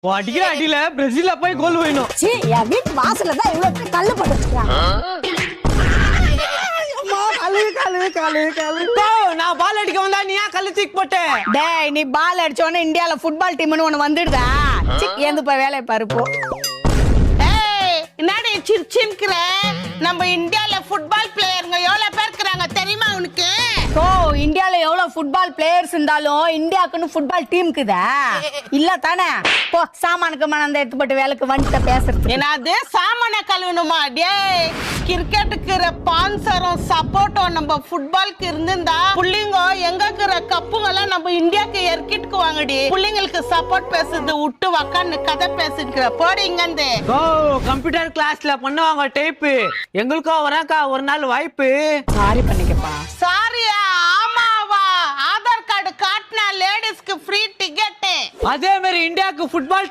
அடிக்கிற அடியில பிரேசில்ல போய் கோல் வேணும். சீ, என் வீட்டு வாசல்ல தான் இவ்வளவு பேர் கல்லு போட்டு வச்சிருக்காங்க. நான் பால் அடிக்க வந்தா நீ ஏன் கல்லு தூக்கி போட்ட? டேய், நீ பால் அடிச்ச உடனே இந்தியால ஃபுட்பால் டீம்னு ஒண்ணு வந்துடுதா? ஏந்து போய் வேலையை பாரு போ. என்னடி சிரிச்சின்கிற? நம்ம இந்தியால ஃபுட்பால் பிளேயருங்க எவ்வளவு பேர் இருக்காங்க தெரியுமா உனக்கு? ஓ, இந்தியால எவ்வளவு ஃபுட்பால் பிளேயர்ஸ் இருந்தாலும் இந்தியாக்குன்னு ஃபுட்பால் டீமுக்குதா? இல்ல தானே? போ, சாமானுக்கு மனந்த எடுத்துப்பட்டு வேலைக்கு வந்துட்ட பேசுறது. என்னது சாமான கழுவணுமா? டேய், கிரிக்கெட்டுக்கு ஸ்பான்சரும் சப்போர்ட்டும் நம்ம ஃபுட்பாலுக்கு இருந்திருந்தா புள்ளிங்க எங்க இருக்கிற கப்புங்கெல்லாம் நம்ம இந்தியாக்கு இறக்கிட்டு வாங்கடி. புள்ளிங்களுக்கு சப்போர்ட் பேசுறது விட்டு உக்காந்து கதை பேசிக்கிற போடி இங்க. ஓ, கம்ப்யூட்டர் கிளாஸ்ல பண்ணுவாங்க டைப். எங்களுக்கும் வரக்கா ஒரு நாள் வாய்ப்பு. சாரி பண்ணிக்கப்பா. சாரியா? ஆமாவா? ஆதார் கார்டு காட்டினா லேடிஸ்க்கு ஃப்ரீ டிக்கெட். அதே மாதிரி இந்தியாவுக்கு ஃபுட்பால்